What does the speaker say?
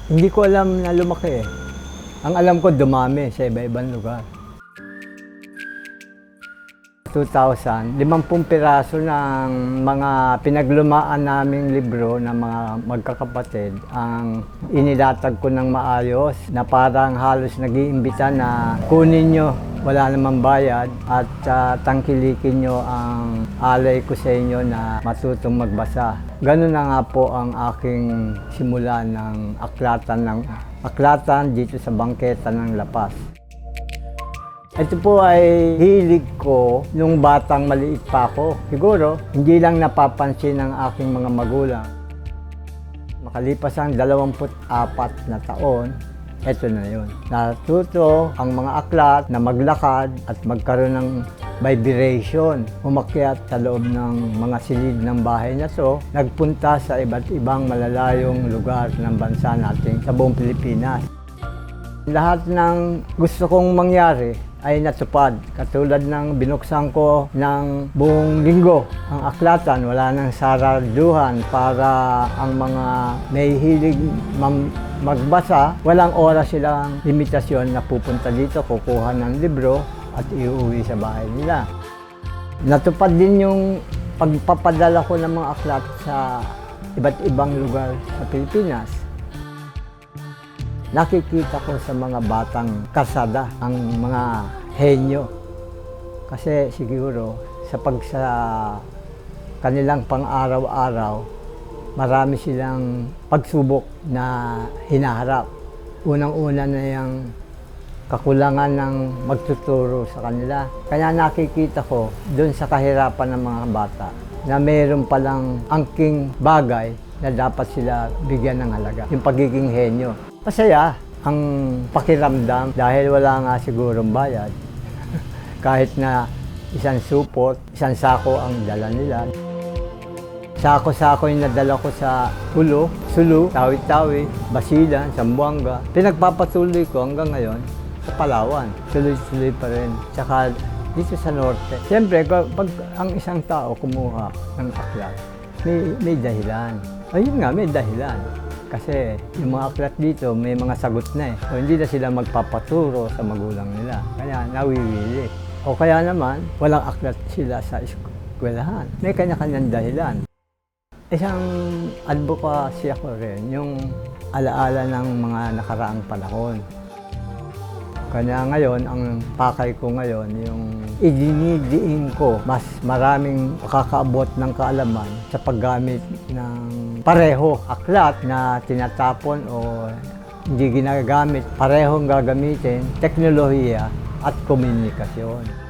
Hindi ko alam na lumaki eh. Ang alam ko dumami sa iba-ibang lugar. 2,000, 50 piraso ng mga pinaglumaan naming libro ng mga magkakapatid ang inilatag ko ng maayos na parang halos nag-iimbita na kunin nyo, wala namang bayad at tangkilikin nyo ang alay ko sa inyo na matutong magbasa. Ganun na nga po ang aking simula ng aklatan dito sa bangketa ng Lapas. Ito po ay hilig ko nung batang maliit pa ako. Siguro, hindi lang napapansin ng aking mga magulang. Makalipas ang 24 na taon, ito na yun. Natuto ang mga aklat na maglakad at magkaroon ng vibration. Umakyat sa loob ng mga silid ng bahay na to, nagpunta sa iba't ibang malalayong lugar ng bansa natin sa buong Pilipinas. Lahat ng gusto kong mangyari ay natupad. Katulad ng binuksan ko ng buong linggo ang aklatan, wala nang sararduhan para ang mga may hilig magbasa, walang oras silang limitasyon na pupunta dito, kukuha ng libro at iuwi sa bahay nila. Natupad din yung pagpapadala ko ng mga aklat sa iba't ibang lugar sa Pilipinas. Nakikita ko sa mga batang kasada ang mga henyo. Kasi siguro sa kanilang pang-araw-araw, marami silang pagsubok na hinaharap. Unang-una na yung kakulangan ng magtuturo sa kanila. Kaya nakikita ko doon sa kahirapan ng mga bata na mayroon palang angking bagay na dapat sila bigyan ng halaga. Yung pagiging henyo. Masaya ang pakiramdam dahil wala nga sigurong bayad. Kahit na isang supot, isang sako ang dala nila. Sako-sako yung nadala ko sa Sulu, Tawi-Tawi, Basilan, Zamboanga. Pinagpapatuloy ko hanggang ngayon sa Palawan. Tuloy-tuloy pa rin. Tsaka dito sa Norte. Siyempre, pag ang isang tao kumuha ng aklat, may dahilan. Ayun nga, may dahilan. Kasi yung mga aklat dito, may mga sagot na eh. So, hindi na sila magpapaturo sa magulang nila. Kaya nawiwili. O kaya naman, walang aklat sila sa eskwelahan. May kanya-kanyang dahilan. Isang advocacy ako rin, yung alaala ng mga nakaraang panahon. Kaya ngayon, ang pakay ko ngayon, yung idinidiin ko mas maraming makakaabot ng kaalaman sa paggamit ng pareho aklat na tinatapon o hindi ginagamit. Parehong gagamitin, teknolohiya at komunikasyon.